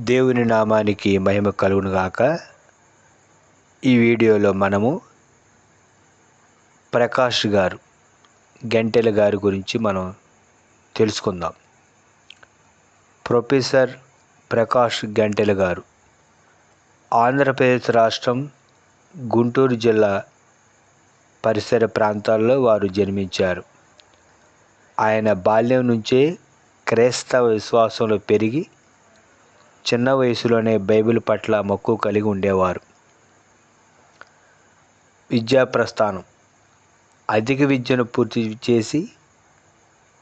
దేవుని నామానికి మహిమ కలుగునుగాక. ఈ వీడియోలో మనము ప్రకాష్ గారు, గంటెల గారి గురించి మనం తెలుసుకుందాం. ప్రొఫెసర్ ప్రకాష్ గంటెల గారు ఆంధ్రప్రదేశ్ రాష్ట్రం గుంటూరు జిల్లా పరిసర ప్రాంతాల్లో వారు జన్మించారు. ఆయన బాల్యం నుంచే క్రైస్తవ విశ్వాసంలో పెరిగి చిన్న వయసులోనే బైబిల్ పట్ల మక్కువ కలిగి ఉండేవారు. విద్యా ప్రస్థానం: అధిక విద్యను పూర్తి చేసి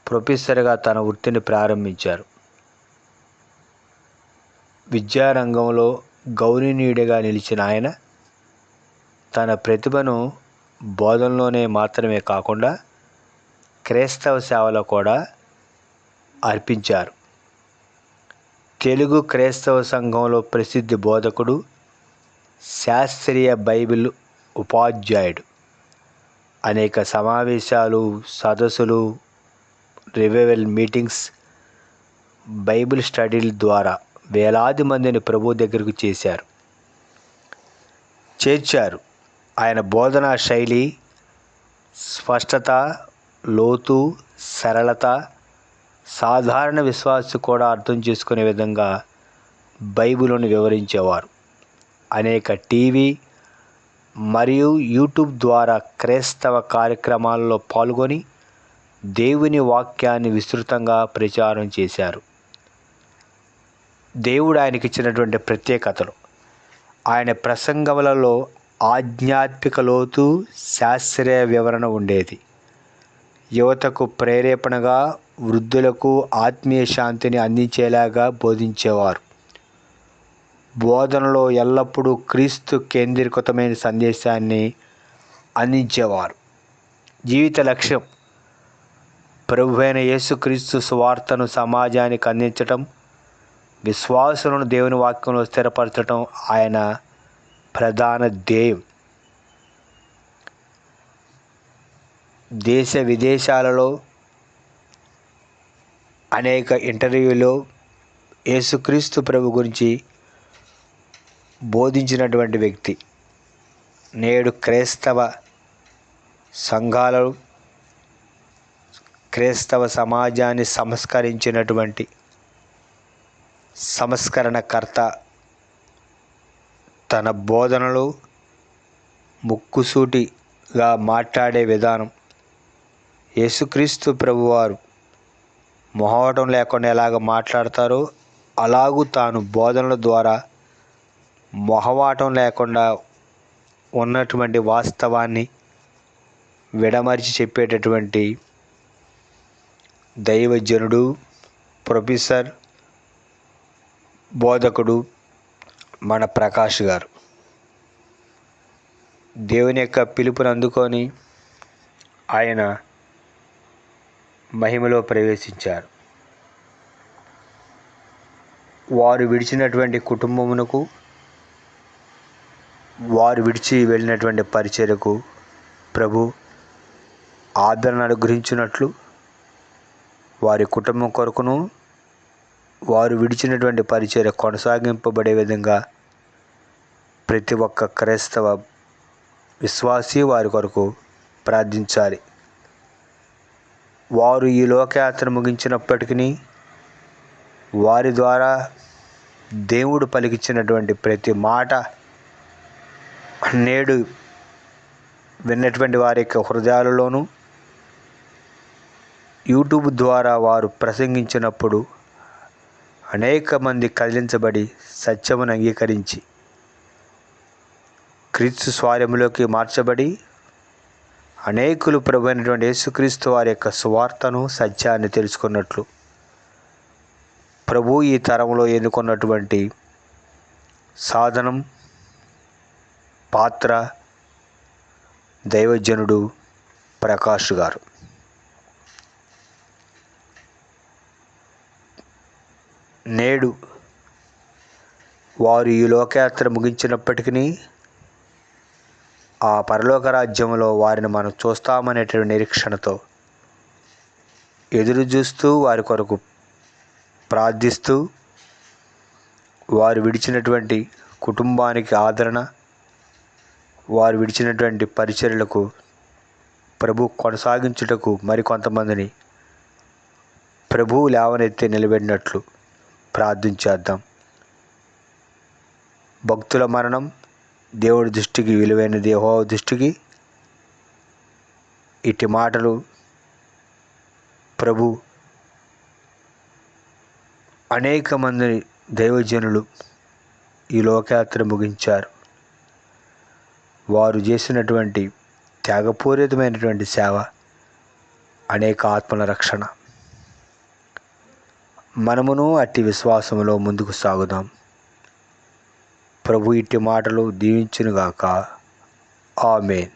ప్రొఫెసర్గా తన వృత్తిని ప్రారంభించారు. విద్యారంగంలో గౌరవనీయుడిగా నిలిచిన ఆయన తన ప్రతిభను బోధనలోనే మాత్రమే కాకుండా క్రైస్తవ సేవలో కూడా అర్పించారు. తెలుగు క్రైస్తవ సంఘంలో ప్రసిద్ధ బోధకుడు, శాస్త్రీయ బైబిల్ ఉపాధ్యాయుడు. అనేక సమావేశాలు, సదస్సులు, రివైవల్ మీటింగ్స్, బైబిల్ స్టడీల ద్వారా వేలాది మందిని ప్రభు దగ్గరకు చేర్చారు. ఆయన బోధనా శైలి స్పష్టత, లోతు, సరళత సాధారణ విశ్వాసి కూడా అర్థం చేసుకునే విధంగా బైబిల్ను వివరించేవారు. అనేక టీవీ మరియు యూట్యూబ్ ద్వారా క్రైస్తవ కార్యక్రమాల్లో పాల్గొని దేవుని వాక్యాన్ని విస్తృతంగా ప్రచారం చేశారు. దేవుడు ఆయనకి ఇచ్చినటువంటి ప్రత్యేకతలు: ఆయన ప్రసంగములలో ఆధ్యాత్మిక లోతు, శాస్త్రీయ వివరణ ఉండేది. యువతకు ప్రేరేపణగా, వృద్ధులకు ఆత్మీయ శాంతిని అందించేలాగా బోధించేవారు. బోధనలో ఎల్లప్పుడూ క్రీస్తు కేంద్రీకృతమైన సందేశాన్ని అందించేవారు. జీవిత లక్ష్యం: ప్రభువైన యేసుక్రీస్తు సువార్తను సమాజానికి అందించటం, విశ్వాసులను దేవుని వాక్యంలో స్థిరపరచడం ఆయన ప్రధాన ధ్యేయం. దేశ విదేశాలలో అనేక ఇంటర్వ్యూలో యేసుక్రీస్తు ప్రభు గురించి బోధించినటువంటి వ్యక్తి. నేడు క్రైస్తవ సంఘాలు, క్రైస్తవ సమాజాన్ని సంస్కరించినటువంటి సంస్కరణకర్త. తన బోధనలు ముక్కుసూటిగా మాట్లాడే విధానం, యేసుక్రీస్తు ప్రభువారు మొహమాటం లేకుండా ఎలాగ మాట్లాడతారో అలాగూ తాను బోధనల ద్వారా మొహమాటం లేకుండా ఉన్నటువంటి వాస్తవాన్ని విడమర్చి చెప్పేటటువంటి దైవజనుడు, ప్రొఫెసర్, బోధకుడు మన ప్రకాష్ గారు. దేవుని యొక్క పిలుపుని అందుకొని ఆయన మహిమలో ప్రవేశించారు. వారు విడిచినటువంటి కుటుంబమునకు, వారు విడిచి వెళ్ళినటువంటి పరిచర్యకు ప్రభు ఆదరణ అనుగ్రహించినట్లు, వారి కుటుంబం కొరకును వారు విడిచినటువంటి పరిచర్య కొనసాగింపబడే విధంగా ప్రతి ఒక్క క్రైస్తవ విశ్వాసి వారి కొరకు ప్రార్థించాలి. వారు ఈ లోకయాత్ర ముగించినప్పటికీ వారి ద్వారా దేవుడు పలికించినటువంటి ప్రతి మాట నేడు విన్నటువంటి వారి యొక్క హృదయాలలోనూ, యూట్యూబ్ ద్వారా వారు ప్రసంగించినప్పుడు అనేక మంది కదిలించబడి సత్యమును అంగీకరించి క్రీస్తు స్వార్యములోకి మార్చబడి అనేకులు ప్రభు అయినటువంటి యేసుక్రీస్తు వారి యొక్క సువార్తను, సత్యాన్ని తెలుసుకున్నట్లు ప్రభు ఈ తరంలో ఎన్నుకున్నటువంటి సాధనం, పాత్ర దైవజనుడు ప్రకాష్ గారు. నేడు వారు ఈ లోకయాత్ర ముగించినప్పటికీ ఆ పరలోక రాజ్యంలో వారిని మనం చూస్తామనేటువంటి నిరీక్షణతో ఎదురు చూస్తూ వారి కొరకు ప్రార్థిస్తూ వారు విడిచినటువంటి కుటుంబానికి ఆదరణ, వారు విడిచినటువంటి పరిచర్యలకు ప్రభు కొనసాగించుటకు మరికొంతమందిని ప్రభువు లేవనెత్తి నిలబెట్టినట్లు ప్రార్థించేద్దాం. భక్తుల మరణం దేవుడి దృష్టికి విలువైనది, యెహోవా దృష్టికి. ఇట్టి మాటలు ప్రభు అనేక మంది దైవజనులు ఈ లోకయాత్ర ముగించారు. వారు చేసినటువంటి త్యాగపూరితమైనటువంటి సేవ అనేక ఆత్మల రక్షణ. మనమును అట్టి విశ్వాసములో ముందుకు సాగుదాం. ప్రభు ఇట్టి మాటలు దీవించునుగాక. ఆమేన్.